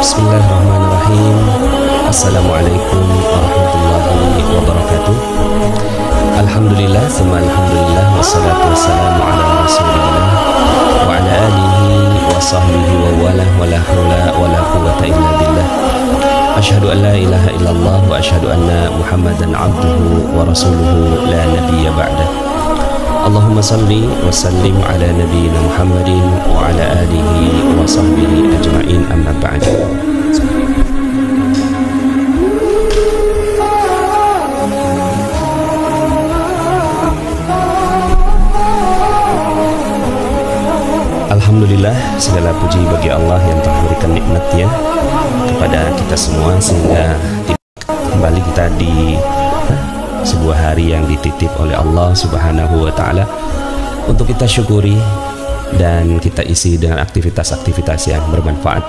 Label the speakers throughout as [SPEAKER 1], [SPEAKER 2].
[SPEAKER 1] Bismillahirrahmanirrahim. Assalamualaikum warahmatullahi wabarakatuh. Alhamdulillah, summa alhamdulillah, wassalatu wassalamu ala rasulillah wa ala alihi wa sahbihi wa wala wa la hawla wa la quwwata illa billah. Asyhadu an la ilaha illallah wa asyhadu anna Muhammadan abduhu wa rasuluhu la nabiyya ba'dah. Allahumma salli wa sallim ala nabiyyina Muhammadin wa ala alihi wa sahbihi ajma'in, amma ba'd. Alhamdulillah, segala puji bagi Allah yang telah memberikan nikmatnya kepada kita semua sehingga kembali kita di sebuah hari yang dititip oleh Allah Subhanahu wa Ta'ala untuk kita syukuri dan kita isi dengan aktivitas-aktivitas yang bermanfaat.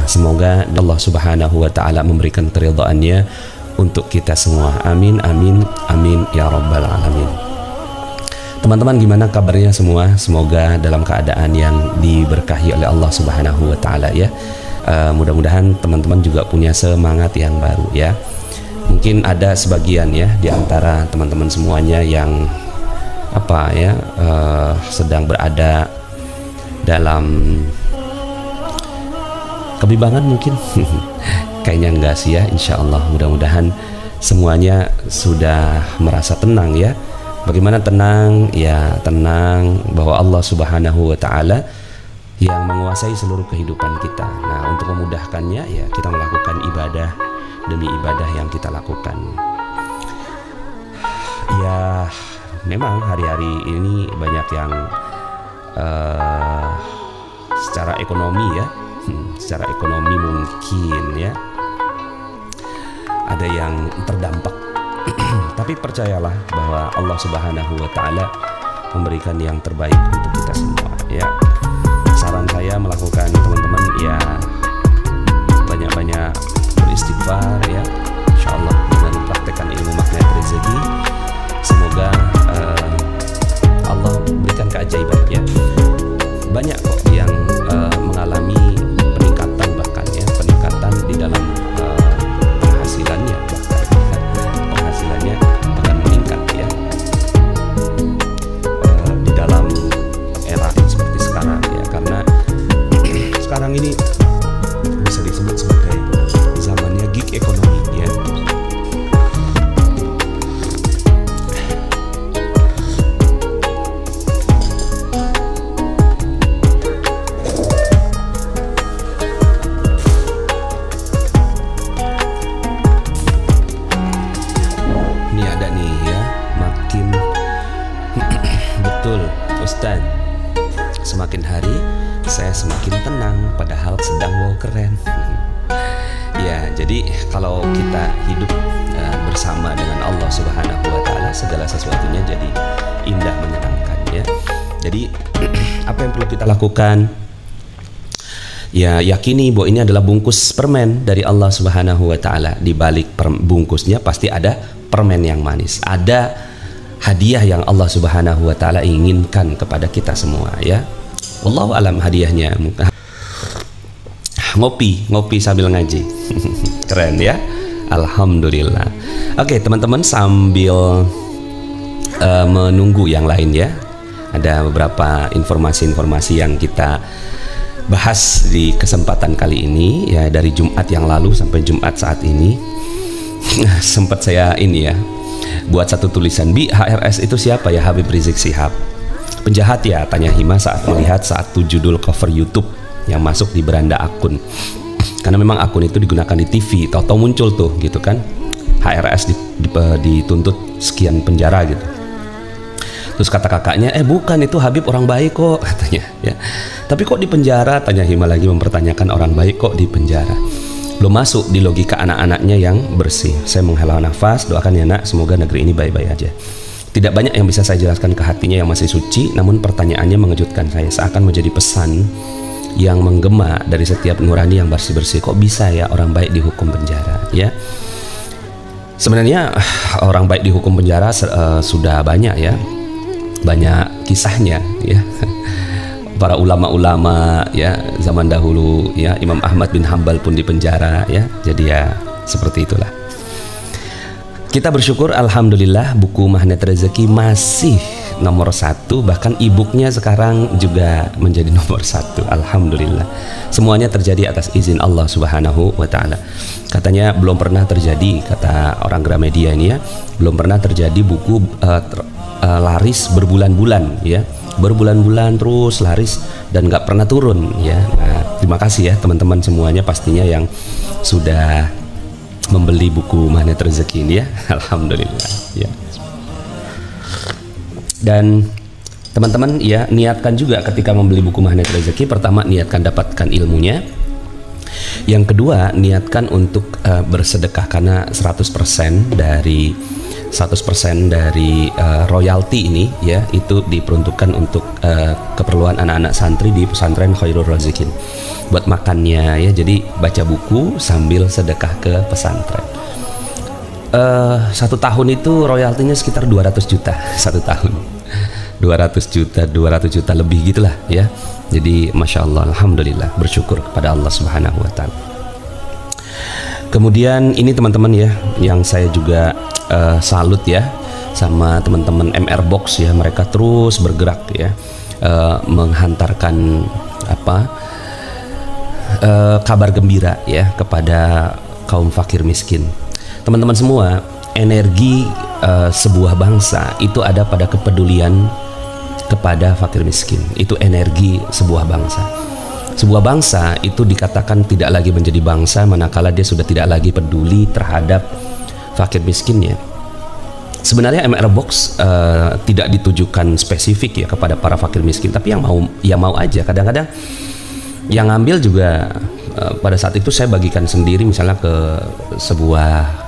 [SPEAKER 1] Semoga Allah Subhanahu wa Ta'ala memberikan keridhaannya untuk kita semua. Amin, amin, amin ya rabbal alamin. Teman-teman, gimana kabarnya semua? Semoga dalam keadaan yang diberkahi oleh Allah Subhanahu wa Ta'ala ya. Mudah-mudahan teman-teman juga punya semangat yang baru ya. Mungkin ada sebagian ya di antara teman-teman semuanya yang sedang berada dalam kebimbangan mungkin. Kayaknya enggak sih ya, insya Allah mudah-mudahan semuanya sudah merasa tenang ya. Bagaimana tenang? Ya tenang bahwa Allah Subhanahu wa Ta'ala yang menguasai seluruh kehidupan kita. Nah, untuk memudahkannya ya kita melakukan ibadah demi ibadah yang kita lakukan. Ya memang hari-hari ini banyak yang secara ekonomi ya, secara ekonomi mungkin ya ada yang terdampak. Tapi percayalah bahwa Allah Subhanahu wa Ta'ala memberikan yang terbaik untuk kita semua ya. Saran saya melakukan teman-teman ya banyak-banyak beristighfar ya, insyaallah dengan mempraktekkan ilmu magnet rezeki. Semoga Allah berikan keajaibannya. Banyak kok yang mengalami peningkatan, bahkan ya peningkatan di dalam penghasilannya, bahkan meningkat ya di dalam era seperti sekarang ya, karena sekarang ini bisa disebut sebagai zamannya gig ekonomi ya. Ini ada nih ya, makin betul Ustaz, semakin hari saya semakin tenang padahal sedang wow keren. Ya, jadi kalau kita hidup bersama dengan Allah Subhanahu wa Ta'ala, segala sesuatunya jadi indah, menyenangkan ya. Jadi apa yang perlu kita lakukan? Ya, yakini bahwa ini adalah bungkus permen dari Allah Subhanahu wa Ta'ala. Di balik bungkusnya pasti ada permen yang manis. Ada hadiah yang Allah Subhanahu wa Ta'ala inginkan kepada kita semua ya. Wallahu alam hadiahnya. Ngopi sambil ngaji. Keren ya, alhamdulillah. Oke teman-teman, sambil menunggu yang lain ya, ada beberapa informasi-informasi yang kita bahas di kesempatan kali ini ya, dari Jumat yang lalu sampai Jumat saat ini. Sempat saya ini ya buat satu tulisan, Bi, HRS itu siapa ya? Habib Rizik Syihab penjahat ya, tanya Hima saat melihat satu judul cover YouTube yang masuk di beranda akun. Karena memang akun itu digunakan di TV, tahu-tahu muncul tuh gitu kan, HRS dituntut sekian penjara gitu. Terus kata kakaknya, bukan, itu Habib orang baik kok katanya ya. Tapi kok di penjara? Tanya Hima lagi mempertanyakan, orang baik kok di penjara. Belum masuk di logika anak-anaknya yang bersih. Saya menghela nafas, doakan ya nak, semoga negeri ini baik-baik aja. Tidak banyak yang bisa saya jelaskan ke hatinya yang masih suci, namun pertanyaannya mengejutkan saya, seakan menjadi pesan yang menggema dari setiap nurani yang bersih-bersih. Kok bisa ya orang baik dihukum penjara ya? Sebenarnya orang baik dihukum penjara sudah banyak ya, banyak kisahnya ya. para ulama-ulama ya zaman dahulu ya, Imam Ahmad bin Hambal pun dipenjara ya. Jadi ya seperti itulah. Kita bersyukur alhamdulillah buku Magnet Rezeki masih nomor 1, bahkan e-booknya sekarang juga menjadi nomor 1. Alhamdulillah. Semuanya terjadi atas izin Allah Subhanahu wa Ta'ala. Katanya belum pernah terjadi, kata orang Gramedia ini ya, belum pernah terjadi buku laris berbulan-bulan ya, berbulan-bulan terus laris dan nggak pernah turun ya. Nah, terima kasih ya teman-teman semuanya pastinya yang sudah membeli buku Magnet Rezeki ini ya. Alhamdulillah ya. Dan teman-teman ya, niatkan juga ketika membeli buku Magnet Rezeki, pertama niatkan dapatkan ilmunya, yang kedua niatkan untuk bersedekah, karena 100% dari royalti ini ya, itu diperuntukkan untuk keperluan anak-anak santri di pesantren Khairul Razikin buat makannya ya. Jadi baca buku sambil sedekah ke pesantren. 1 tahun itu royaltinya sekitar 200 juta 1 tahun. 200 juta lebih gitulah ya. Jadi Masya Allah, alhamdulillah, bersyukur kepada Allah Subhanahu wa Ta'ala. Kemudian ini teman-teman ya, yang saya juga salut ya sama teman-teman MR Box ya, mereka terus bergerak ya, menghantarkan kabar gembira ya kepada kaum fakir miskin. Teman-teman semua, energi sebuah bangsa itu ada pada kepedulian kepada fakir miskin. Itu energi sebuah bangsa. Sebuah bangsa itu dikatakan tidak lagi menjadi bangsa manakala dia sudah tidak lagi peduli terhadap fakir miskinnya. Sebenarnya MR Box tidak ditujukan spesifik ya kepada para fakir miskin, tapi yang mau aja. Kadang-kadang yang ngambil juga pada saat itu saya bagikan sendiri, misalnya ke sebuah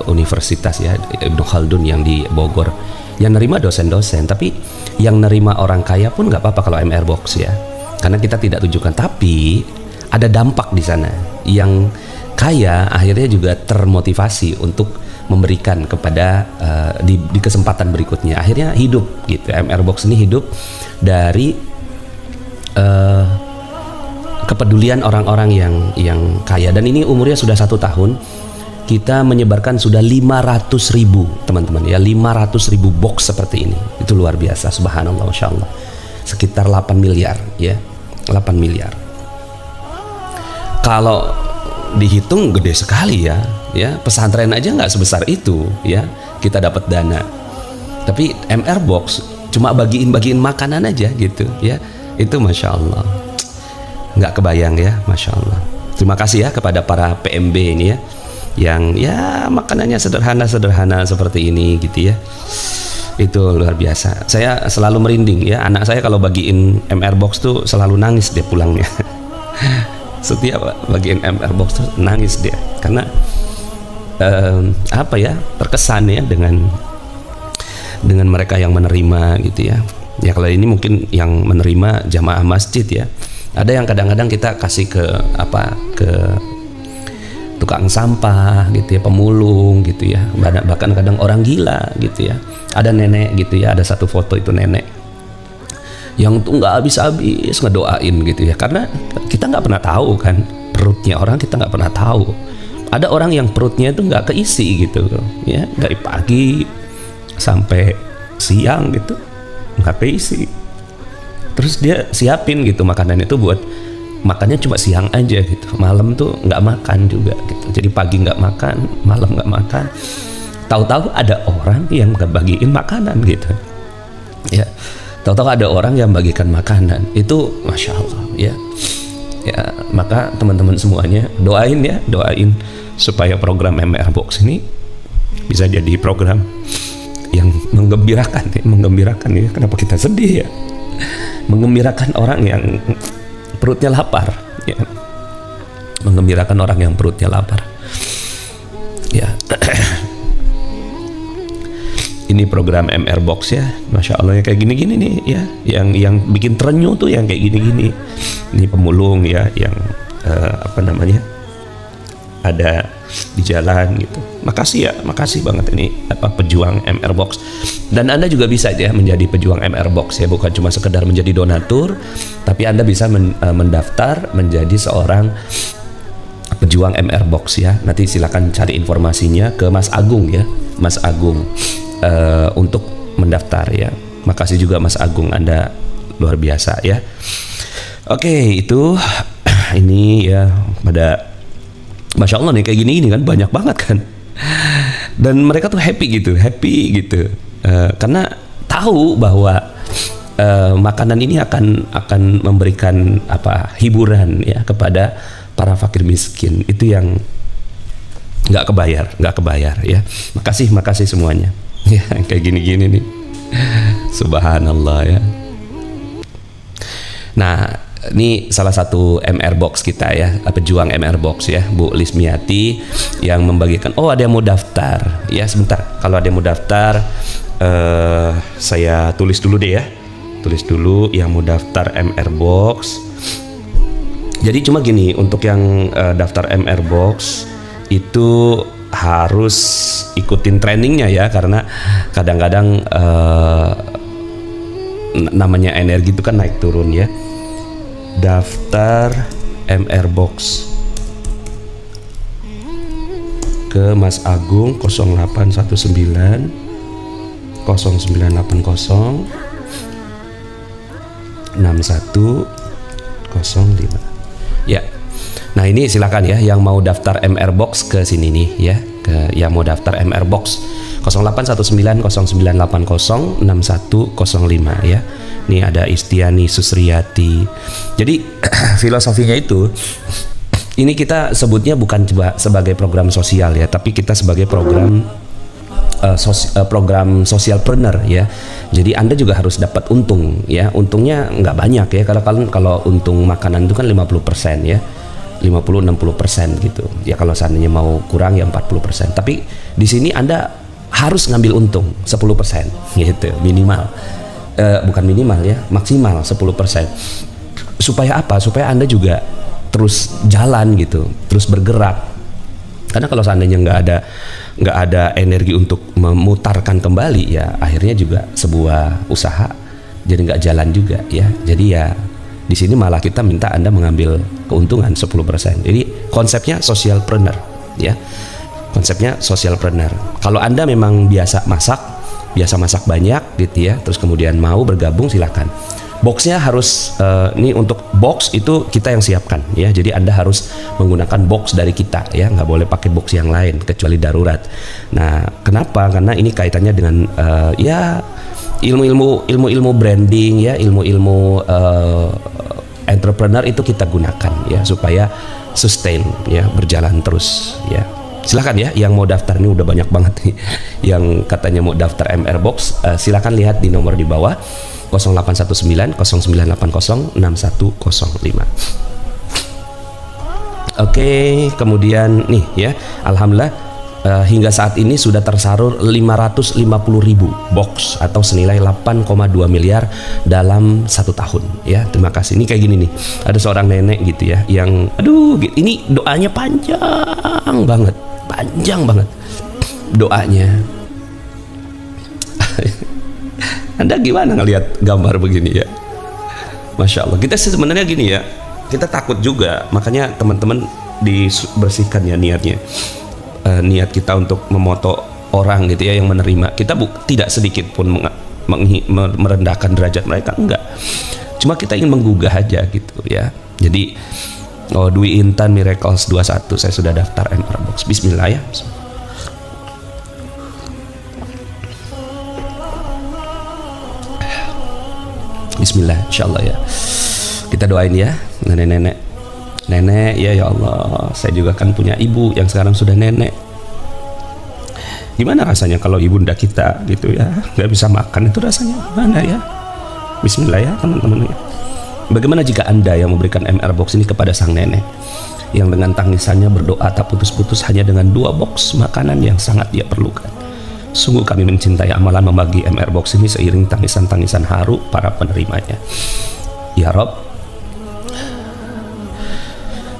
[SPEAKER 1] universitas ya, Ibnu Khaldun yang di Bogor, yang nerima dosen-dosen, tapi yang nerima orang kaya pun nggak apa-apa kalau MR Box ya, karena kita tidak tujukan. Tapi ada dampak di sana, yang kaya akhirnya juga termotivasi untuk memberikan kepada di kesempatan berikutnya, akhirnya hidup gitu. MR Box ini hidup dari kepedulian orang-orang yang kaya, dan ini umurnya sudah 1 tahun. Kita menyebarkan sudah 500.000 teman-teman ya, 500.000 box seperti ini. Itu luar biasa, subhanallah, masya Allah. Sekitar 8 miliar ya, 8 miliar. Kalau dihitung gede sekali ya, pesantren aja nggak sebesar itu ya, kita dapat dana. Tapi MR Box cuma bagiin makanan aja gitu ya, itu masya Allah, nggak kebayang ya, masya Allah. Terima kasih ya kepada para PMB ini ya, yang ya makanannya sederhana seperti ini gitu ya. Itu luar biasa. Saya selalu merinding ya, anak saya kalau bagiin MR Box tuh selalu nangis dia pulangnya. Setiap bagian MR Box tuh nangis dia, karena terkesan ya dengan mereka yang menerima gitu ya. Ya kalau ini mungkin yang menerima jamaah masjid ya. Ada yang kadang-kadang kita kasih ke tukang sampah gitu ya, pemulung gitu ya, bahkan kadang orang gila gitu ya. Ada nenek gitu ya, ada satu foto itu nenek yang tuh nggak habis-habis ngedoain gitu ya, karena kita nggak pernah tahu kan perutnya orang, kita nggak pernah tahu. Ada orang yang perutnya itu nggak keisi gitu ya, dari pagi sampai siang gitu nggak keisi, terus dia siapin gitu makanan itu buat makannya cuma siang aja gitu, malam tuh nggak makan juga gitu. Jadi pagi nggak makan, malam nggak makan. Tahu-tahu ada orang yang nggak bagiin makanan gitu ya. Tahu-tahu ada orang yang bagikan makanan, itu masya Allah ya. Ya maka teman-teman semuanya doain supaya program MR Box ini bisa jadi program yang menggembirakan ya. Kenapa kita sedih ya? Menggembirakan orang yang perutnya lapar ya. Menggembirakan orang yang perutnya lapar ya. Ini program MR Box ya, masya Allah ya, kayak gini-gini nih ya, yang bikin terenyuh tuh yang kayak gini-gini. Ini pemulung ya, yang ada di jalan gitu. Makasih banget ini pejuang MR Box. Dan Anda juga bisa ya menjadi pejuang MR Box ya, bukan cuma sekedar menjadi donatur, tapi Anda bisa mendaftar menjadi seorang pejuang MR Box ya. Nanti silakan cari informasinya ke Mas Agung ya, Mas Agung untuk mendaftar ya. Makasih juga Mas Agung, Anda luar biasa ya. Oke, itu ini ya, pada Masya Allah nih kayak gini kan banyak banget kan, dan mereka tuh happy gitu karena tahu bahwa makanan ini akan memberikan hiburan ya kepada para fakir miskin itu yang nggak kebayar ya. Makasih semuanya ya, kayak gini nih, subhanallah ya. Nah, ini salah satu MR Box kita ya, pejuang MR Box ya, Bu Lismiati yang membagikan. Oh, ada yang mau daftar ya, sebentar. Kalau ada yang mau daftar, saya tulis dulu deh ya, tulis dulu yang mau daftar MR Box. Jadi cuma gini, untuk yang daftar MR Box itu harus ikutin trainingnya ya, karena kadang-kadang namanya energi itu kan naik turun ya. Daftar MR Box ke Mas Agung 0819 0980 6105 ya. Nah, ini silakan ya yang mau daftar MR Box ke sini nih ya, ke yang mau daftar MR Box 0819 0980 6105 ya. Nih ada Istiani Susriyati. Jadi filosofinya itu, ini kita sebutnya bukan sebagai program sosial ya, tapi kita sebagai program program sosialpreneur ya. Jadi Anda juga harus dapat untung ya. Untungnya nggak banyak ya, kalau untung makanan itu kan 50% ya, 50-60% gitu ya. Kalau seandainya mau kurang ya 40%. Tapi di sini Anda harus ngambil untung 10% gitu minimal. Bukan minimal ya, maksimal 10%. Supaya apa? Supaya Anda juga terus jalan gitu, terus bergerak. Karena kalau seandainya nggak ada energi untuk memutarkan kembali ya, akhirnya juga sebuah usaha jadi nggak jalan juga ya. Jadi ya di sini malah kita minta Anda mengambil keuntungan 10%. Jadi konsepnya socialpreneur ya. Konsepnya socialpreneur. Kalau Anda memang biasa masak banyak gitu ya, terus kemudian mau bergabung, silakan. Boxnya harus ini untuk box itu kita yang siapkan ya, jadi Anda harus menggunakan box dari kita ya, nggak boleh pakai box yang lain kecuali darurat. Nah, kenapa? Karena ini kaitannya dengan ya ilmu branding ya, ilmu entrepreneur itu kita gunakan ya supaya sustain ya, berjalan terus ya. Silakan ya yang mau daftar, ini udah banyak banget nih yang katanya mau daftar MR Box. Silakan lihat di nomor di bawah 0819 0980 6105. Oke, kemudian nih ya, alhamdulillah hingga saat ini sudah tersalur 550.000 box atau senilai 8,2 miliar dalam 1 tahun ya. Terima kasih. Ini kayak gini nih, ada seorang nenek gitu ya yang ini doanya panjang banget doanya. Anda gimana ngelihat gambar begini ya? Masya Allah. Kita sebenarnya gini ya, kita takut juga, makanya teman-teman dibersihkan ya niatnya. Niat kita untuk memoto orang gitu ya yang menerima. Kita tidak sedikit pun merendahkan derajat mereka, enggak. Cuma kita ingin menggugah aja gitu ya. Jadi Dwi Intan Miracles 21, saya sudah daftar MR Box. Bismillah ya. Bismillah, insyaallah ya. Kita doain ya nenek ya, ya Allah, saya juga kan punya ibu yang sekarang sudah nenek. Gimana rasanya kalau ibunda kita gitu ya nggak bisa makan, itu rasanya gimana ya? Bismillah ya teman-teman ya. Bagaimana jika Anda yang memberikan MR Box ini kepada sang nenek yang dengan tangisannya berdoa tak putus-putus hanya dengan 2 box makanan yang sangat dia perlukan? Sungguh kami mencintai amalan membagi MR Box ini seiring tangisan-tangisan haru para penerimanya. Ya Rob,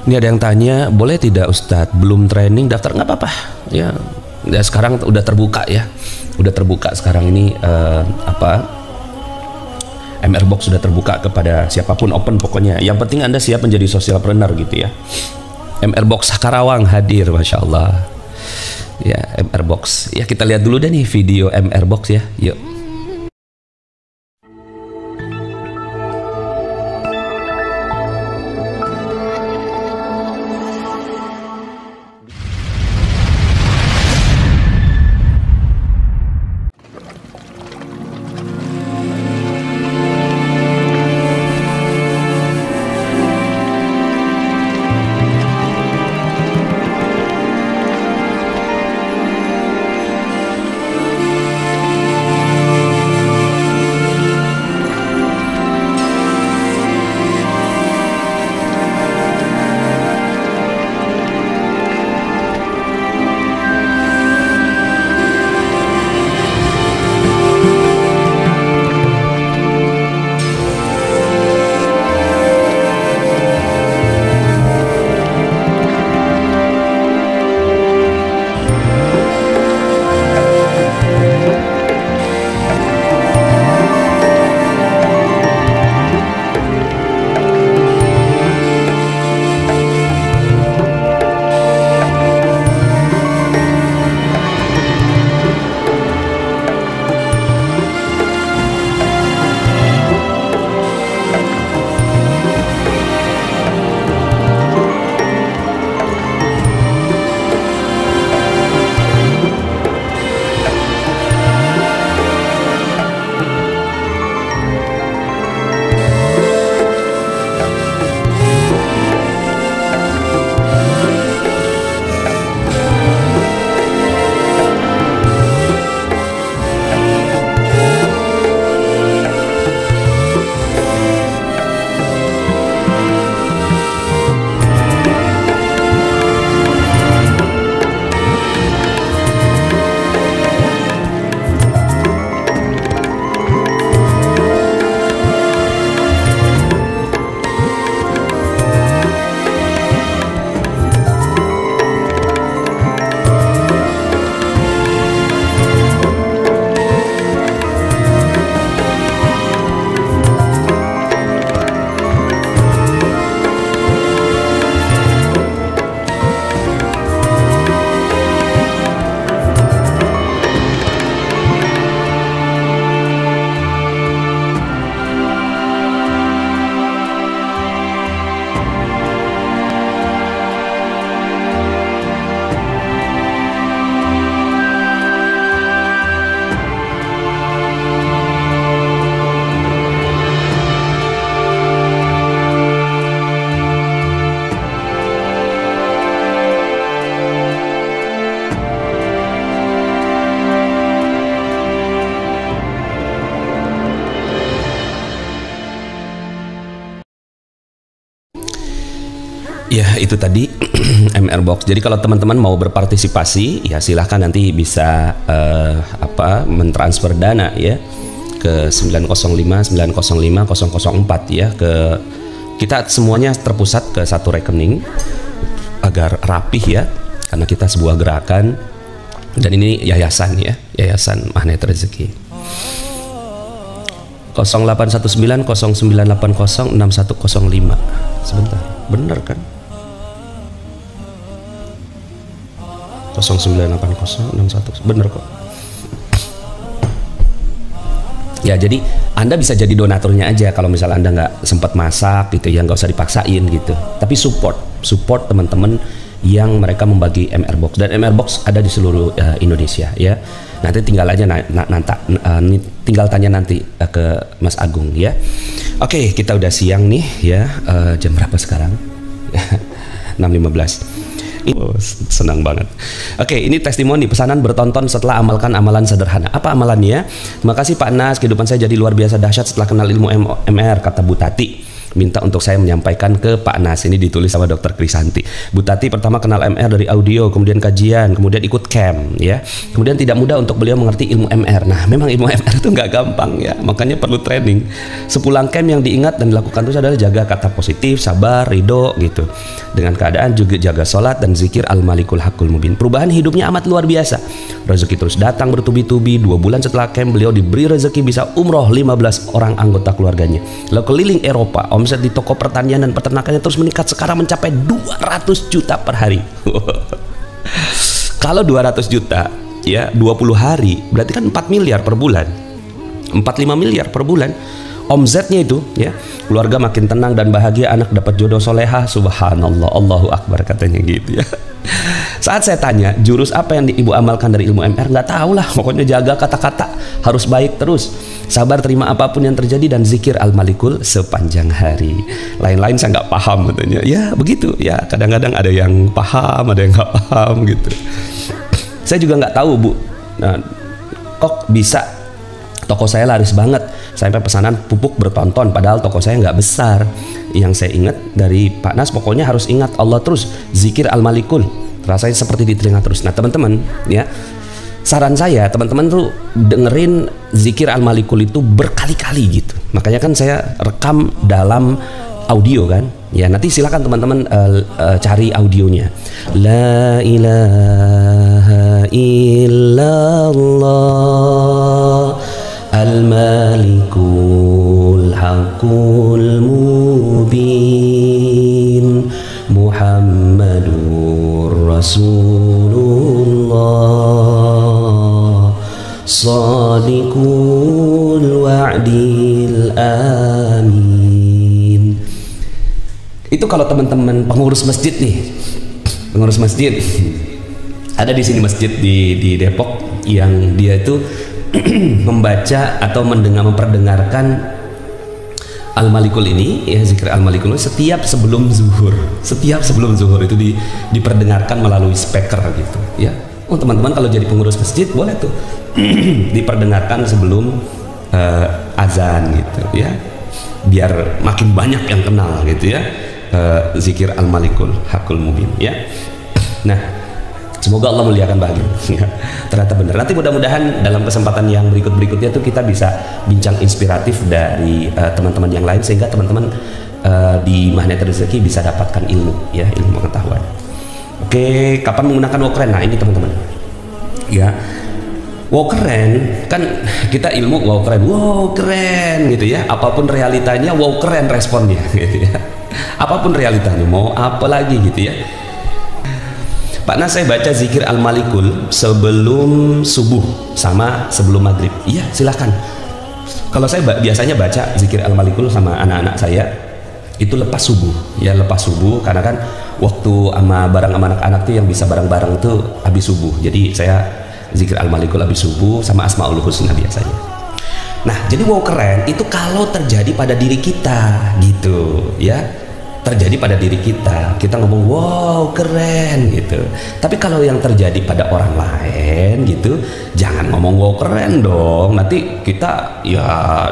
[SPEAKER 1] Ini ada yang tanya, boleh tidak Ustadz belum training daftar? Nggak apa-apa ya. Ya sekarang udah terbuka ya, udah terbuka sekarang ini MR Box sudah terbuka kepada siapapun, open pokoknya. Yang penting Anda siap menjadi socialpreneur gitu ya. MR Box Karawang hadir, masya Allah. Ya MR Box. Ya kita lihat dulu deh nih video MR Box ya. Yuk. Ya itu tadi MR Box. Jadi kalau teman-teman mau berpartisipasi, ya silahkan nanti bisa mentransfer dana ya ke 905 905 004 ya, ke kita semuanya terpusat ke satu rekening agar rapih ya, karena kita sebuah gerakan dan ini yayasan ya, Yayasan Magnet Rezeki. 0819 0980 6105. Sebentar, bener kan? 0980 61, bener kok. Ya jadi Anda bisa jadi donaturnya aja kalau misalnya Anda nggak sempat masak gitu ya, nggak usah dipaksain gitu. Tapi support teman-teman yang mereka membagi MR Box, dan MR Box ada di seluruh Indonesia ya. Nanti tinggal aja tinggal tanya nanti ke Mas Agung ya. Oke, kita udah siang nih ya. Jam berapa sekarang? 6.15. Oh, senang banget. Oke, ini testimoni pesanan bertonton setelah amalkan amalan sederhana. Apa amalannya? Terima kasih Pak Nas, kehidupan saya jadi luar biasa dahsyat setelah kenal ilmu MR, kata Bu Tati. minta untuk saya menyampaikan ke Pak Nas. Ini ditulis sama Dr. Krisanti. Bu Tati pertama kenal MR dari audio, kemudian kajian, kemudian ikut camp ya. Kemudian tidak mudah untuk beliau mengerti ilmu MR. Nah, memang ilmu MR itu nggak gampang ya, makanya perlu training. Sepulang camp yang diingat dan dilakukan terus adalah jaga kata positif, sabar, ridho gitu. Dengan keadaan juga jaga sholat dan zikir al-malikul hakul mubin. Perubahan hidupnya amat luar biasa. Rezeki terus datang bertubi-tubi. 2 bulan setelah camp beliau diberi rezeki bisa umroh 15 orang anggota keluarganya. Lalu keliling Eropa, omset di toko pertanian dan peternakannya terus meningkat, sekarang mencapai 200 juta per hari. Kalau 200 juta ya 20 hari berarti kan 4 miliar per bulan, 45 miliar per bulan omzetnya itu ya. Keluarga makin tenang dan bahagia, anak dapat jodoh solehah, subhanallah, Allahu akbar katanya gitu ya. Saat saya tanya jurus apa yang ibu amalkan dari ilmu MR, nggak tahu lah, pokoknya jaga kata-kata, harus baik terus, sabar terima apapun yang terjadi, dan zikir al-malikul sepanjang hari. Lain-lain saya nggak paham katanya. Ya begitu ya, kadang-kadang ada yang paham, ada yang nggak paham gitu. Saya juga nggak tahu Bu, nah, kok bisa toko saya laris banget sampai pesanan pupuk bertonton, padahal toko saya nggak besar. Yang saya ingat dari Pak Nas, pokoknya harus ingat Allah terus, zikir al-malikul, rasanya seperti di telinga terus. Nah teman-teman ya, saran saya teman-teman tuh dengerin zikir al-malikul itu berkali-kali gitu. Makanya kan saya rekam dalam audio kan ya, nanti silakan teman-teman cari audionya. La ilaha illallah al-malikul hakul mubin Muhammadur Rasulullah Sadiqul wa'dil amin. Itu kalau teman-teman pengurus masjid nih, pengurus masjid ada di sini masjid di Depok yang dia itu membaca atau memperdengarkan al-malikul ini ya, zikir al-malikul setiap sebelum zuhur. Setiap sebelum zuhur itu diperdengarkan melalui speaker gitu ya. Oh teman-teman kalau jadi pengurus masjid boleh tuh diperdengarkan sebelum azan gitu ya, biar makin banyak yang kenal gitu ya, zikir al-malikul hakul mubin ya. Nah semoga Allah muliakan bahagia ya. Ternyata benar. Nanti mudah-mudahan dalam kesempatan yang berikutnya tuh kita bisa bincang inspiratif dari teman-teman yang lain, sehingga teman-teman di Magnet Rezeki bisa dapatkan ilmu ya, ilmu pengetahuan. Oke, kapan menggunakan wow keren? Nah ini teman-teman ya, wow keren kan kita ilmu wow keren gitu ya. Apapun realitanya wow keren responnya gitu ya. Apapun realitanya, mau apa lagi gitu ya. Pak Nas, saya baca zikir al-malikul sebelum subuh sama sebelum maghrib. Iya silahkan. Kalau saya biasanya baca zikir al-malikul sama anak-anak saya itu lepas subuh ya, lepas subuh, karena kan waktu bareng sama anak-anak tuh yang bisa bareng-bareng tuh habis subuh. Jadi saya zikir al-malikul habis subuh sama asmaul husna biasanya. Nah jadi wow keren itu kalau terjadi pada diri kita gitu ya, terjadi pada diri kita ngomong wow keren gitu. Tapi kalau yang terjadi pada orang lain gitu, jangan ngomong wow keren dong, nanti kita ya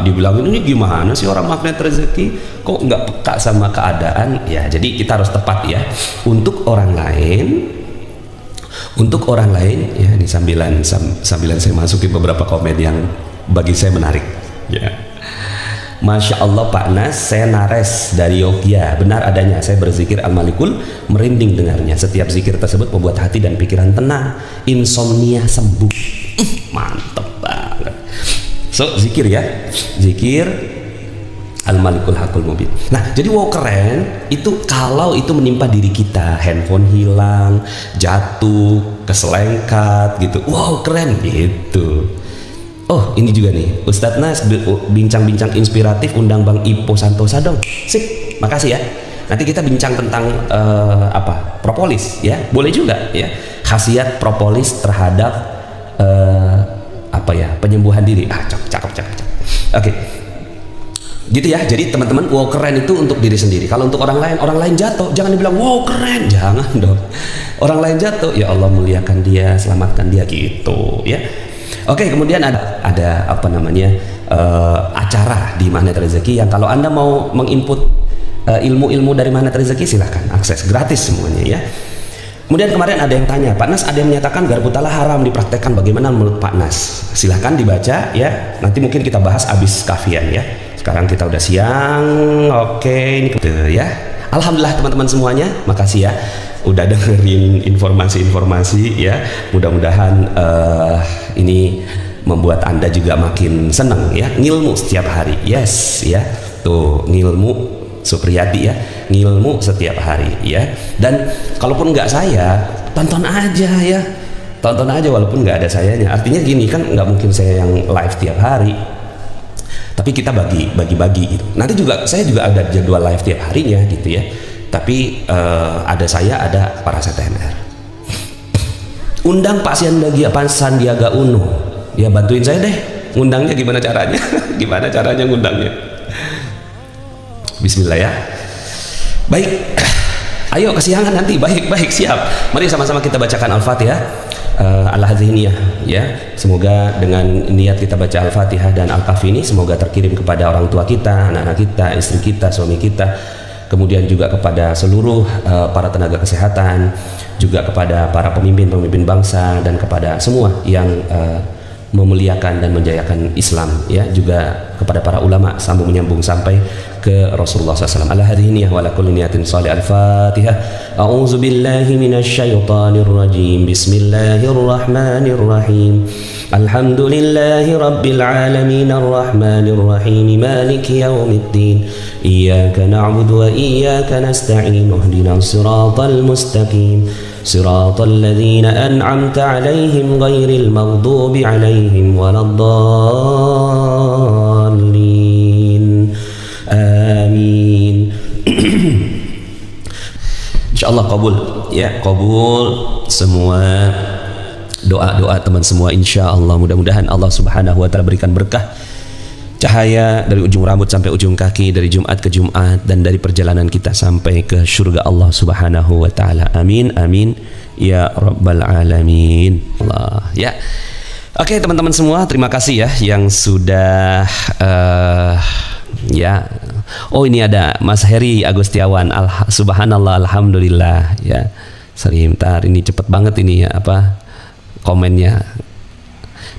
[SPEAKER 1] dibilangin ini gimana sih orang magnet rezeki, kok nggak peka sama keadaan ya. Jadi kita harus tepat ya untuk orang lain, untuk orang lain ya. Ini sambilan saya masukin beberapa komen yang bagi saya menarik ya. Masya Allah Pak Nas, saya Nares dari Yogyakarta. Benar adanya, saya berzikir al-malikul, merinding dengarnya. Setiap zikir tersebut membuat hati dan pikiran tenang, insomnia sembuh. Mantep banget. So zikir ya, zikir al-malikul hakul mubin. Nah jadi wow keren itu kalau itu menimpa diri kita, handphone hilang, jatuh, keselengkat gitu, wow keren gitu. Oh ini juga nih Ustadz Nas, bincang-bincang inspiratif, undang Bang Ipo Santosa dong. Sip, makasih ya. Nanti kita bincang tentang propolis ya, boleh juga ya, khasiat propolis terhadap penyembuhan diri. Cakep. Oke. Gitu ya. Jadi teman-teman, wow keren itu untuk diri sendiri. Kalau untuk orang lain jatuh, jangan dibilang wow keren, jangan dong. Orang lain jatuh, ya Allah muliakan dia, selamatkan dia gitu ya. Oke, kemudian ada acara di Magnet Rezeki yang kalau Anda mau menginput ilmu-ilmu dari Magnet Rezeki, silahkan akses, gratis semuanya ya. Kemudian kemarin ada yang tanya, Pak Nas, ada yang menyatakan garpu talah haram dipraktekkan, bagaimana menurut Pak Nas? Silahkan dibaca ya, nanti mungkin kita bahas abis kafian ya. Sekarang kita udah siang, oke, ini ya. Alhamdulillah teman-teman semuanya, makasih ya udah dengerin informasi-informasi ya. Mudah-mudahan ini membuat Anda juga makin senang ya, ngilmu setiap hari. Yes ya, tuh ngilmu Supriyati ya, ngilmu setiap hari ya. Dan kalaupun nggak saya, tonton aja ya, tonton aja walaupun nggak ada sayanya. Artinya gini kan, nggak mungkin saya yang live tiap hari, tapi kita bagi-bagi gitu. Nanti juga saya juga ada jadwal live tiap harinya gitu ya. Tapi ada saya, ada para CTNR. Undang Pak Sandiaga Uno, ya bantuin saya deh, ngundangnya gimana caranya? Gimana caranya ngundangnya? Bismillah ya. Baik, ayo kesiangan nanti. Baik siap. Mari sama-sama kita bacakan Al-Fatihah Al-Hadhiniyah ya. Semoga dengan niat kita baca Al-Fatihah dan Al-Kahfi ini semoga terkirim kepada orang tua kita, anak-anak kita, istri kita, suami kita, kemudian juga kepada seluruh para tenaga kesehatan, juga kepada para pemimpin bangsa, dan kepada semua yang memuliakan dan menjayakan Islam ya, juga kepada para ulama sambung menyambung sampai ke Rasulullah SAW. Al-Hadhiniyah wa lakulli niyatin shalih. Al-Fatihah. A'udzu billahi minasyaitonir rajim. Bismillahirrahmanirrahim. Alhamdulillahi rabbil alamin arrahmanir rahim maliki yaumiddin. Iyyaka na'budu wa iyyaka nasta'in. Ihdinas siratal mustaqim. صراط الذين أنعمت عليهم غير المغضوب عليهم ولا الضالين آمين. Insyaallah kabul ya, kabul semua doa-doa teman semua, insyaallah. Mudah-mudahan Allah Subhanahu wa taala berikan berkah, cahaya dari ujung rambut sampai ujung kaki, dari Jumat ke Jumat, dan dari perjalanan kita sampai ke surga Allah Subhanahu wa taala. Amin amin ya rabbal alamin. Allah ya. Oke teman-teman semua, terima kasih ya yang sudah ya. Oh ini ada Mas Heri Agustiawan. Subhanallah, alhamdulillah ya. Sebentar, ini cepet banget ini ya apa komennya.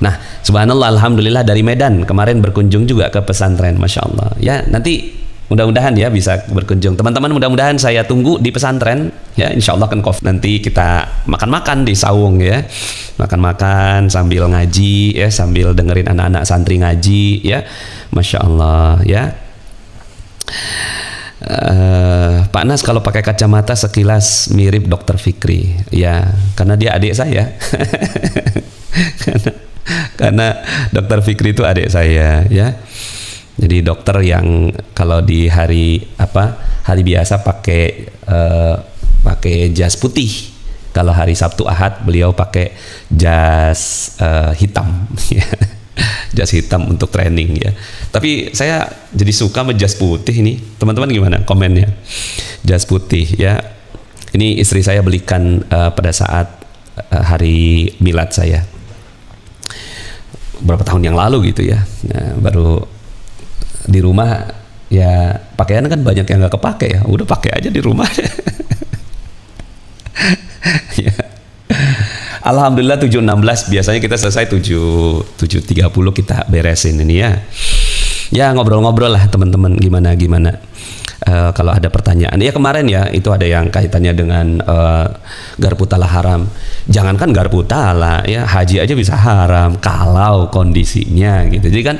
[SPEAKER 1] Nah, subhanallah, alhamdulillah dari Medan kemarin berkunjung juga ke pesantren, masya Allah. Ya, nanti mudah-mudahan ya bisa berkunjung. Teman-teman, mudah-mudahan saya tunggu di pesantren. Ya, insya Allah kan nanti kita makan-makan di saung ya, makan-makan sambil ngaji ya, sambil dengerin anak-anak santri ngaji ya, masya Allah ya. Pak Nas kalau pakai kacamata sekilas mirip Dokter Fikri ya, karena dia adik saya. Karena Dokter Fikri itu adik saya ya. Jadi dokter yang kalau di hari biasa pakai jas putih. Kalau hari Sabtu Ahad beliau pakai jas hitam ya. Jas hitam untuk training ya. Tapi saya jadi suka sama jas putih ini. Teman-teman gimana komennya? Jas putih ya. Ini istri saya belikan pada saat hari milad saya berapa tahun yang lalu gitu ya. Nah, baru di rumah ya, pakaian kan banyak yang nggak kepake ya, udah pakai aja di rumah. Ya. Alhamdulillah 7.16 biasanya kita selesai 7.30 kita beresin ini ya. Ya ngobrol-ngobrol lah teman-teman, gimana kalau ada pertanyaan ya. Kemarin ya itu ada yang kaitannya dengan garpu talah haram. Jangankan garpu talah ya, haji aja bisa haram kalau kondisinya gitu. Jadi kan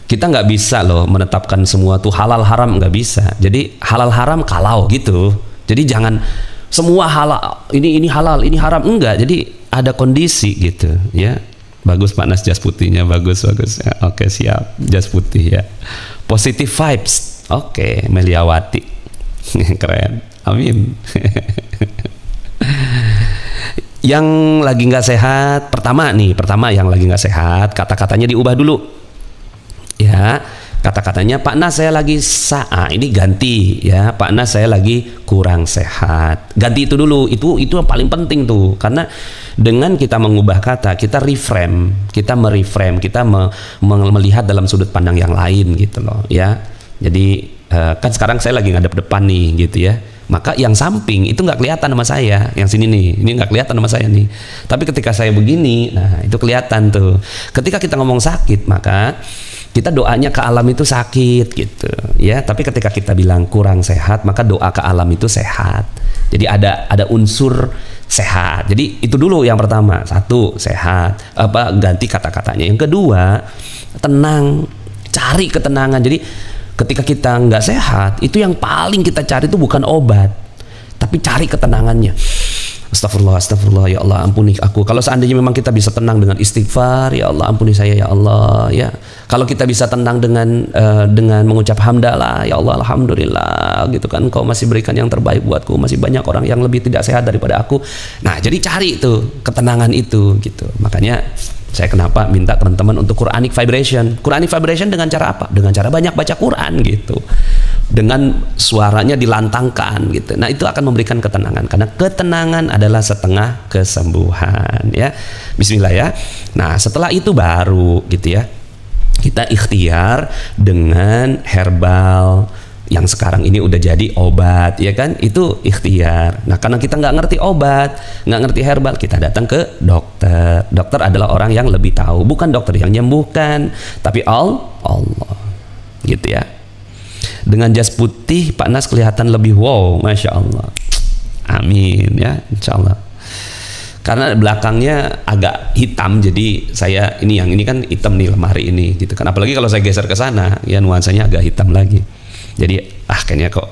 [SPEAKER 1] kita nggak bisa loh menetapkan semua tuh halal haram, nggak bisa. Jadi halal haram kalau gitu. Jadi jangan semua halal, ini halal, ini haram, enggak. Jadi ada kondisi gitu ya. Bagus Pak Nas jas putihnya, bagus ya. Oke siap, jas putih ya. Positive vibes. Oke, Meliawati. Keren. Amin. Yang lagi nggak sehat, pertama yang lagi nggak sehat, kata-katanya diubah dulu. Ya, kata-katanya Pak Nas saya lagi ini ganti ya. Pak Nas saya lagi kurang sehat. Ganti itu dulu. Itu yang paling penting tuh. Karena dengan kita mengubah kata, kita reframe, kita melihat dalam sudut pandang yang lain gitu loh ya. Jadi kan sekarang saya lagi ngadep depan nih gitu ya, maka yang samping itu nggak kelihatan sama saya, yang sini nih, ini nggak kelihatan sama saya nih. Tapi ketika saya begini, nah itu kelihatan tuh. Ketika kita ngomong sakit, maka kita doanya ke alam itu sakit gitu ya. Tapi ketika kita bilang kurang sehat, maka doa ke alam itu sehat. Jadi ada unsur sehat. Jadi itu dulu yang pertama, satu sehat, ganti kata-katanya. Yang kedua, tenang, cari ketenangan. Jadi ketika kita nggak sehat, itu yang paling kita cari itu bukan obat, tapi cari ketenangannya. Astagfirullah, astagfirullah, ya Allah ampuni aku. Kalau seandainya memang kita bisa tenang dengan istighfar, ya Allah ampuni saya ya Allah ya. Kalau kita bisa tenang dengan mengucap hamdalah, ya Allah alhamdulillah gitu kan, Kau masih berikan yang terbaik buatku, masih banyak orang yang lebih tidak sehat daripada aku. Nah, jadi cari itu ketenangan itu gitu. Makanya saya kenapa minta teman-teman untuk Quranic vibration. Quranic vibration dengan cara apa? Dengan cara banyak baca Quran gitu. Dengan suaranya dilantangkan gitu. Nah, itu akan memberikan ketenangan, karena ketenangan adalah setengah kesembuhan ya. Bismillah ya. Nah, setelah itu baru gitu ya, kita ikhtiar dengan herbal yang sekarang ini udah jadi obat ya kan, itu ikhtiar. Nah, karena kita nggak ngerti obat, nggak ngerti herbal, kita datang ke dokter. Dokter adalah orang yang lebih tahu, bukan dokter yang menyembuhkan, tapi Allah gitu ya. Dengan jas putih Pak Nas kelihatan lebih wow, Masya Allah. Amin ya, Insya Allah. Karena belakangnya agak hitam, jadi saya ini kan hitam nih lemari ini gitu kan. Apalagi kalau saya geser ke sana, ya nuansanya agak hitam lagi. Jadi kayaknya kok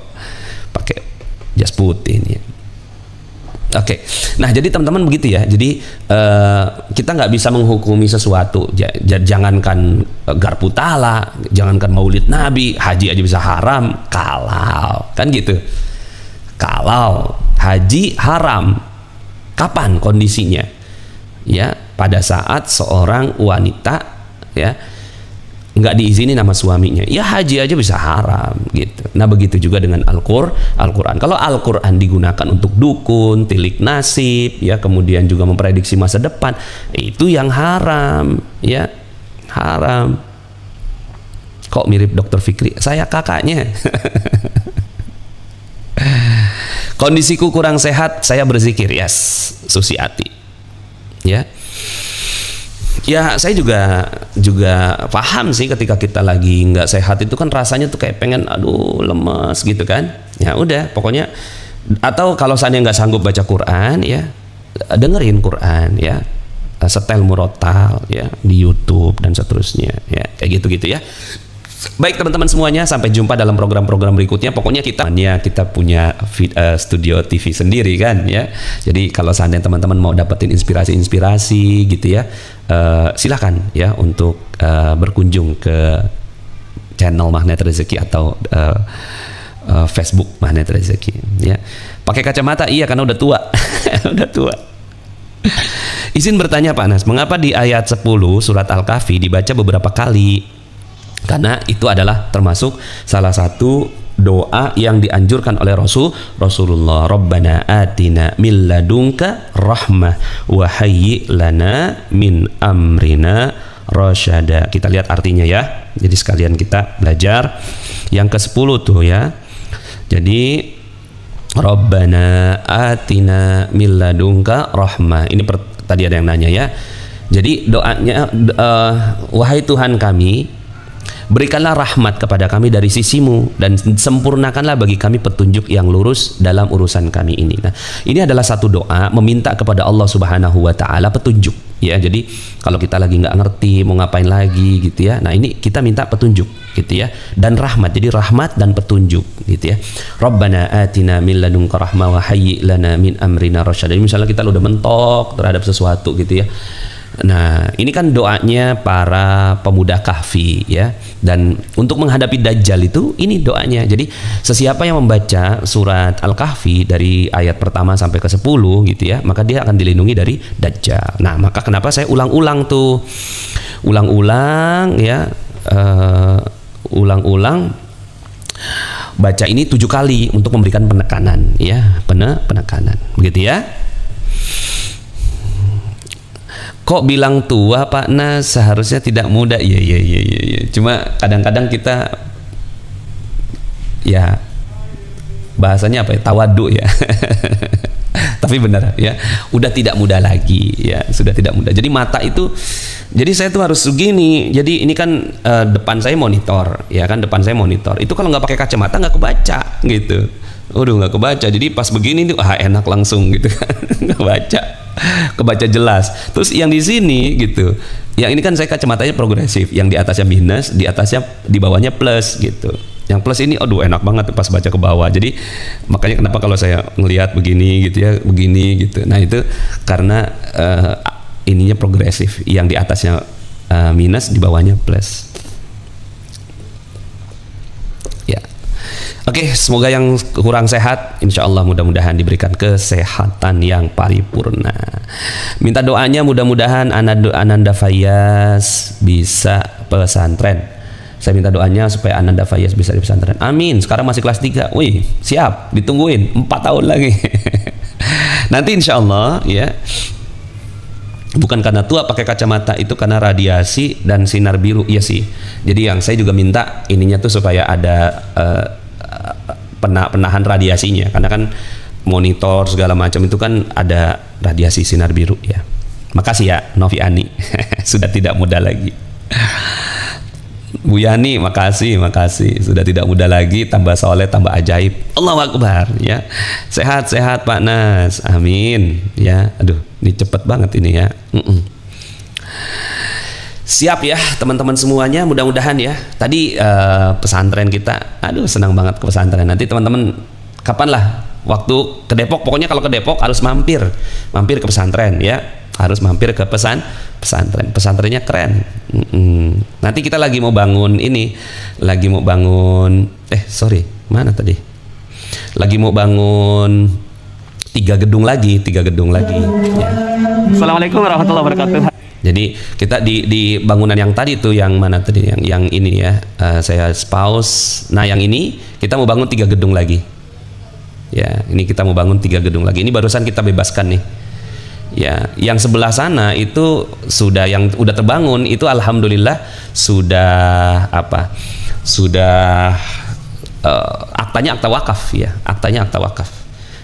[SPEAKER 1] pakai jas putih ini. Oke. Nah, jadi teman-teman begitu ya. Jadi kita nggak bisa menghukumi sesuatu. Jangankan garpu tala, jangankan maulid Nabi, haji aja bisa haram kalau kan gitu. Kalau haji haram, kapan kondisinya? Ya, pada saat seorang wanita ya nggak diizini nama suaminya, ya haji aja bisa haram gitu. Nah, begitu juga dengan Al-Quran. Kalau Al-Quran digunakan untuk dukun, tilik nasib, ya kemudian juga memprediksi masa depan, itu yang haram, ya haram. Kok mirip Dr. Fikri? Saya kakaknya. Kondisiku kurang sehat, saya berzikir, yes, Susiati, ya. Ya, saya juga paham sih ketika kita lagi nggak sehat itu kan rasanya tuh kayak pengen aduh lemes gitu kan. Ya udah, pokoknya, atau kalau seandainya nggak sanggup baca Quran ya dengerin Quran ya, setel murotal ya di YouTube dan seterusnya ya, kayak gitu-gitu ya. Baik teman-teman semuanya, sampai jumpa dalam program-program berikutnya. Pokoknya kita punya studio TV sendiri kan ya. Jadi kalau seandainya teman-teman mau dapetin inspirasi-inspirasi gitu ya, silakan ya untuk berkunjung ke channel Magnet Rezeki atau Facebook Magnet Rezeki ya. Pakai kacamata iya karena udah tua. Udah tua. Izin bertanya Pak Nas, mengapa di ayat 10 surat Al-Kahfi dibaca beberapa kali? Karena itu adalah termasuk salah satu doa yang dianjurkan oleh Rasulullah. Rabbana atina min ladunka rahmah wa hayyi lana min amrina rasyada. Kita lihat artinya ya. Jadi sekalian kita belajar yang ke-10 tuh ya. Jadi Rabbana atina min ladunka rahmah. Ini tadi ada yang nanya ya. Jadi doanya wahai Tuhan kami, berikanlah rahmat kepada kami dari sisimu dan sempurnakanlah bagi kami petunjuk yang lurus dalam urusan kami ini. Nah, ini adalah satu doa meminta kepada Allah Subhanahu wa Ta'ala petunjuk ya. Jadi kalau kita lagi nggak ngerti mau ngapain lagi gitu ya, nah ini kita minta petunjuk gitu ya, dan rahmat. Jadi rahmat dan petunjuk gitu ya. Rabbana atina min ladunka rahmah wa hayyi lana min amrina rasyada. Misalnya kita udah mentok terhadap sesuatu gitu ya. Nah, ini kan doanya para pemuda Kahfi ya. Dan untuk menghadapi Dajjal itu ini doanya. Jadi sesiapa yang membaca surat Al-Kahfi dari ayat pertama sampai ke 10 gitu ya, maka dia akan dilindungi dari Dajjal. Nah, maka kenapa saya ulang-ulang tuh, ulang-ulang ya, ulang-ulang baca ini 7 kali untuk memberikan penekanan ya, penekanan begitu ya. Kok bilang tua Pak Nas, seharusnya tidak muda. Iya. Cuma kadang-kadang kita ya bahasanya apa ya, tawadu ya. Tapi benar ya, udah tidak muda lagi ya, sudah tidak muda. Jadi mata itu, jadi saya tuh harus begini. Jadi ini kan depan saya monitor ya kan, depan saya monitor. Itu kalau nggak pakai kacamata nggak kebaca gitu. Udah nggak kebaca. Jadi pas begini tuh enak langsung gitu kan, nggak baca, kebaca jelas. Terus yang di sini gitu, yang ini kan saya kacamatanya progresif, yang di atasnya minus, di atasnya, di bawahnya plus gitu. Yang plus ini, aduh enak banget pas baca ke bawah. Jadi makanya kenapa kalau saya ngelihat begini gitu ya, begini gitu. Nah itu karena ininya progresif, yang di atasnya minus, di bawahnya plus. Ya, oke, semoga yang kurang sehat, insya Allah mudah-mudahan diberikan kesehatan yang paripurna. Minta doanya mudah-mudahan Ananda Fayaz bisa pesantren. Saya minta doanya supaya Ananda Fayaz bisa di pesantren. Amin. Sekarang masih kelas 3. Wih, siap. Ditungguin 4 tahun lagi. Nanti insya Allah ya. Bukan karena tua pakai kacamata, itu karena radiasi dan sinar biru. Iya sih. Jadi yang saya juga minta ininya tuh supaya ada penahan radiasinya. Karena kan monitor segala macam itu kan ada radiasi sinar biru ya. Makasih ya Novi Ani. Sudah tidak muda lagi. Bu Yani, makasih sudah tidak muda lagi, tambah soleh, tambah ajaib. Allahu Akbar ya. Sehat Pak Nas, amin ya. Aduh, ini cepet banget ini ya. Siap ya teman-teman semuanya, mudah-mudahan ya. Tadi pesantren kita, aduh senang banget ke pesantren. Nanti teman-teman kapan lah waktu ke Depok, pokoknya kalau ke Depok harus mampir ke pesantren ya. Harus mampir ke pesantren. Pesantrennya keren. Nanti kita lagi mau bangun ini, mana tadi? Lagi mau bangun 3 gedung lagi ya. Assalamualaikum warahmatullahi wabarakatuh. Jadi kita di bangunan yang tadi tuh, yang mana tadi, yang ini ya, saya spouse. Nah yang ini kita mau bangun 3 gedung lagi. Ya, ini kita mau bangun 3 gedung lagi. Ini barusan kita bebaskan nih. Ya, yang sebelah sana itu yang udah terbangun itu alhamdulillah sudah aktanya akta wakaf ya, aktanya akta wakaf.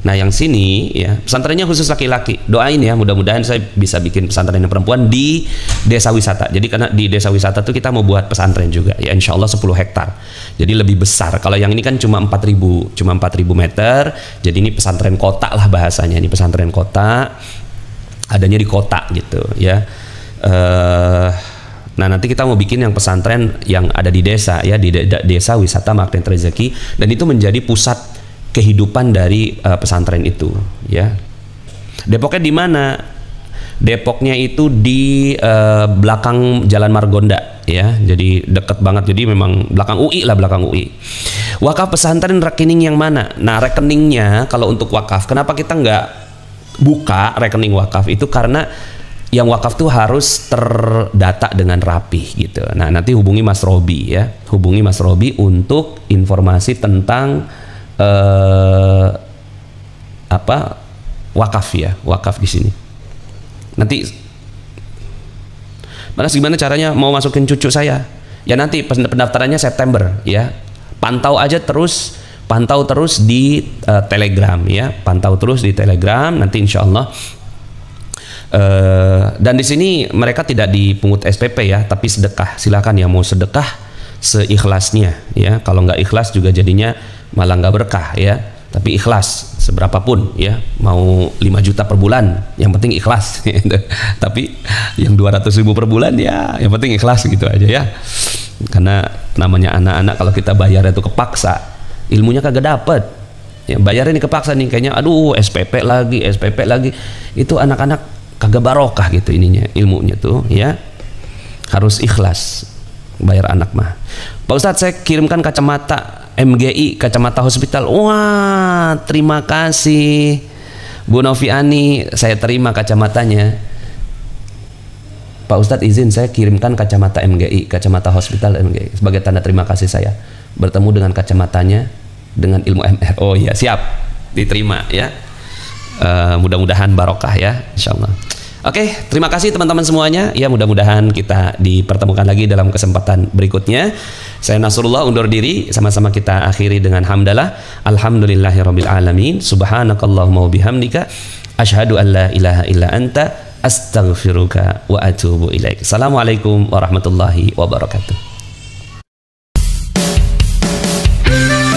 [SPEAKER 1] Nah yang sini ya pesantrennya khusus laki-laki. Doain ya, mudah-mudahan saya bisa bikin pesantren yang perempuan di desa wisata. Jadi karena di desa wisata tuh kita mau buat pesantren juga ya, insya Allah 10 hektar. Jadi lebih besar. Kalau yang ini kan cuma 4.000 meter. Jadi ini pesantren kota lah bahasanya. Ini pesantren kota, adanya di kota gitu ya. Nah nanti kita mau bikin yang pesantren yang ada di desa ya, di desa wisata Magnet Rezeki, dan itu menjadi pusat kehidupan dari pesantren itu ya. Depoknya di mana? Depoknya itu di belakang Jalan Margonda ya, jadi deket banget. Jadi memang belakang UI lah, belakang UI. Wakaf pesantren rekening yang mana? Nah rekeningnya kalau untuk wakaf, kenapa kita nggak buka rekening wakaf itu, karena yang wakaf tuh harus terdata dengan rapih gitu. Nah nanti hubungi Mas Robi ya, hubungi Mas Robi untuk informasi tentang wakaf ya, wakaf di sini. Nanti gimana caranya mau masukin cucu saya? Ya nanti pendaftarannya September ya. Pantau terus di Telegram ya, pantau terus di Telegram. Nanti insya Allah. Dan di sini mereka tidak dipungut SPP ya, tapi sedekah. Silakan ya, mau sedekah seikhlasnya ya. Kalau nggak ikhlas juga jadinya malah nggak berkah ya. Tapi ikhlas seberapapun ya, mau 5 juta per bulan, yang penting ikhlas. Tapi yang 200.000 per bulan ya, yang penting ikhlas gitu aja ya. Karena namanya anak-anak, kalau kita bayar itu kepaksa, ilmunya kagak dapet ya. Bayarin ini kepaksa nih, kayaknya aduh SPP lagi, itu anak-anak kagak barokah gitu ininya, ilmunya tuh ya. Harus ikhlas bayar anak mah. Pak Ustadz, saya kirimkan kacamata MGI, kacamata hospital. Wah terima kasih Bu Noviani, saya terima kacamatanya. Pak Ustadz izin saya kirimkan kacamata MGI, kacamata hospital MGI, sebagai tanda terima kasih saya bertemu dengan kacamatanya dengan ilmu MR. Oh iya siap, diterima ya. Mudah-mudahan barokah ya, insyaallah. Oke, terima kasih teman-teman semuanya. Ya, mudah-mudahan kita dipertemukan lagi dalam kesempatan berikutnya. Saya Nasrullah undur diri, sama-sama kita akhiri dengan hamdalah. Alhamdulillahirabbil alamin. Subhanakallahumma wa bihamdika asyhadu an la ilaha illa anta astaghfiruka wa atubu ilaik. Assalamualaikum warahmatullahi wabarakatuh.